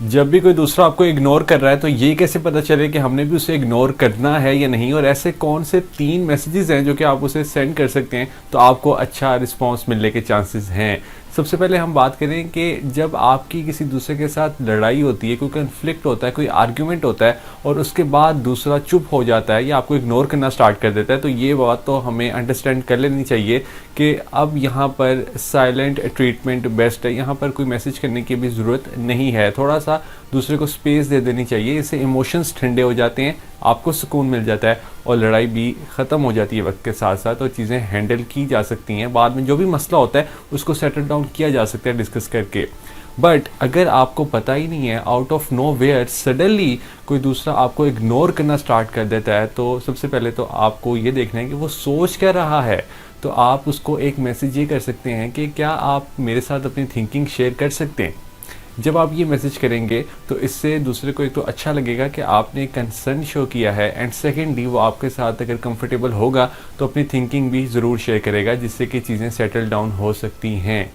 जब भी कोई दूसरा आपको इग्नोर कर रहा है तो ये कैसे पता चले कि हमने भी उसे इग्नोर करना है या नहीं, और ऐसे कौन से 3 मैसेजेस हैं जो कि आप उसे सेंड कर सकते हैं तो आपको अच्छा रिस्पांस मिलने के चांसेस हैं। सबसे पहले हम बात करें कि जब आपकी किसी दूसरे के साथ लड़ाई होती है, कोई कन्फ्लिक्ट होता है, कोई आर्ग्यूमेंट होता है और उसके बाद दूसरा चुप हो जाता है या आपको इग्नोर करना स्टार्ट कर देता है, तो ये बात तो हमें अंडरस्टैंड कर लेनी चाहिए कि अब यहाँ पर साइलेंट ट्रीटमेंट बेस्ट है। यहाँ पर कोई मैसेज करने की भी ज़रूरत नहीं है, थोड़ा सा दूसरे को स्पेस दे देनी चाहिए। इससे इमोशंस ठंडे हो जाते हैं, आपको सुकून मिल जाता है और लड़ाई भी ख़त्म हो जाती है वक्त के साथ साथ, और चीज़ें हैंडल की जा सकती हैं। बाद में जो भी मसला होता है उसको सेटल डाउन किया जा सकता है डिस्कस करके। बट अगर आपको पता ही नहीं है, out of nowhere suddenly कोई दूसरा आपको इग्नोर करना स्टार्ट कर देता है, तो सबसे पहले तो आपको ये देखना है कि वो सोच क्या रहा है। तो आप उसको एक मैसेज ये कर सकते हैं कि क्या आप मेरे साथ अपनी थिंकिंग शेयर कर सकते हैं। जब आप ये मैसेज करेंगे तो इससे दूसरे को एक तो अच्छा लगेगा कि आपने कंसर्न शो किया है, एंड सेकेंडली वो आपके साथ अगर कंफर्टेबल होगा तो अपनी थिंकिंग भी ज़रूर शेयर करेगा, जिससे कि चीज़ें सेटल डाउन हो सकती हैं।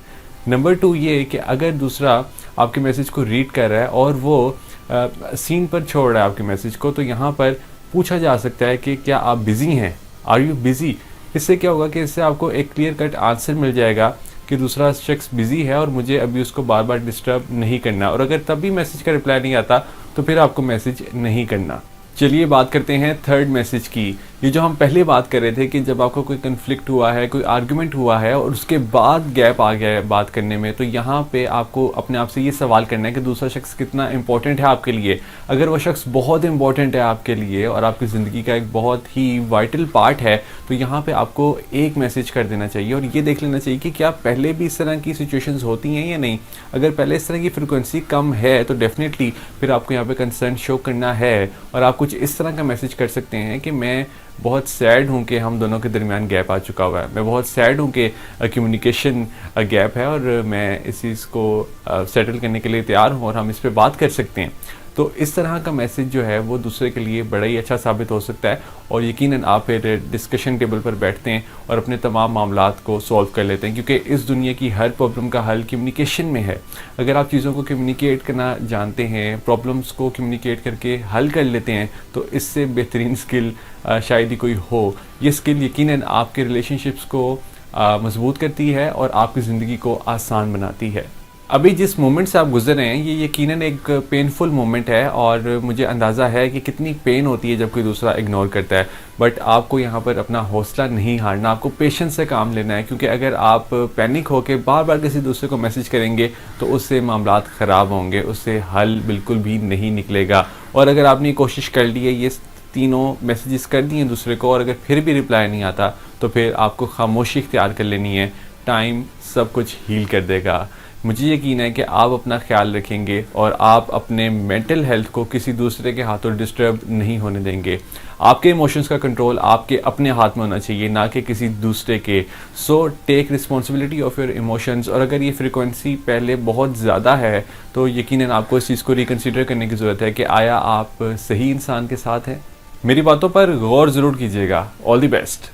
नंबर 2 ये कि अगर दूसरा आपके मैसेज को रीड कर रहा है और वो सीन पर छोड़ रहा है आपके मैसेज को, तो यहाँ पर पूछा जा सकता है कि क्या आप बिज़ी हैं, आर यू बिज़ी। इससे क्या होगा कि इससे आपको एक क्लियर कट आंसर मिल जाएगा कि दूसरा शख्स बिज़ी है और मुझे अभी उसको बार बार डिस्टर्ब नहीं करना, और अगर तब भी मैसेज का रिप्लाई नहीं आता तो फिर आपको मैसेज नहीं करना। चलिए बात करते हैं थर्ड मैसेज की। ये जो हम पहले बात कर रहे थे कि जब आपको कोई कन्फ्लिक्ट हुआ है, कोई आर्गुमेंट हुआ है और उसके बाद गैप आ गया है बात करने में, तो यहाँ पे आपको अपने आप से ये सवाल करना है कि दूसरा शख्स कितना इंपॉर्टेंट है आपके लिए। अगर वो शख्स बहुत इंपॉर्टेंट है आपके लिए और आपकी ज़िंदगी का एक बहुत ही वाइटल पार्ट है, तो यहाँ पे आपको एक मैसेज कर देना चाहिए और ये देख लेना चाहिए कि क्या पहले भी इस तरह की सिचुएशंस होती हैं या नहीं। अगर पहले इस तरह की फ्रिक्वेंसी कम है तो डेफिनेटली फिर आपको यहाँ पे कंसर्न शो करना है, और आप कुछ इस तरह का मैसेज कर सकते हैं कि मैं बहुत सैड हूँ कि हम दोनों के दरमियान गैप आ चुका हुआ है, मैं बहुत सैड हूँ कि कम्युनिकेशन गैप है और मैं इस चीज़ को सेटल करने के लिए तैयार हूँ और हम इस पर बात कर सकते हैं। तो इस तरह का मैसेज जो है वो दूसरे के लिए बड़ा ही अच्छा साबित हो सकता है, और यकीनन आप फिर डिस्कशन टेबल पर बैठते हैं और अपने तमाम मामलात को सॉल्व कर लेते हैं, क्योंकि इस दुनिया की हर प्रॉब्लम का हल कम्युनिकेशन में है। अगर आप चीज़ों को कम्युनिकेट करना जानते हैं, प्रॉब्लम्स को कम्युनिकेट करके हल कर लेते हैं, तो इससे बेहतरीन स्किल शायद ही कोई हो। ये स्किल यकीनन आपके रिलेशनशिप्स को मजबूत करती है और आपकी ज़िंदगी को आसान बनाती है। अभी जिस मोमेंट से आप गुजर रहे हैं ये यकीनन एक पेनफुल मोमेंट है, और मुझे अंदाज़ा है कि कितनी पेन होती है जब कोई दूसरा इग्नोर करता है। बट आपको यहाँ पर अपना हौसला नहीं हारना, आपको पेशेंस से काम लेना है, क्योंकि अगर आप पैनिक होकर बार बार किसी दूसरे को मैसेज करेंगे तो उससे मामलात ख़राब होंगे, उससे हल बिल्कुल भी नहीं निकलेगा। और अगर आपने कोशिश कर ली है, ये तीनों मैसेजेस कर दिए दूसरे को, और अगर फिर भी रिप्लाई नहीं आता तो फिर आपको खामोशी इख्तियार कर लेनी है। टाइम सब कुछ हील कर देगा। मुझे यकीन है कि आप अपना ख्याल रखेंगे और आप अपने मेंटल हेल्थ को किसी दूसरे के हाथों डिस्टर्ब नहीं होने देंगे। आपके इमोशंस का कंट्रोल आपके अपने हाथ में होना चाहिए, ना कि किसी दूसरे के। So take responsibility of your emotions. और अगर ये फ्रिक्वेंसी पहले बहुत ज़्यादा है तो यकीनन आपको इस चीज़ को रिकन्सिडर करने की ज़रूरत है कि आया आप सही इंसान के साथ हैं। मेरी बातों पर गौर ज़रूर कीजिएगा। All the best.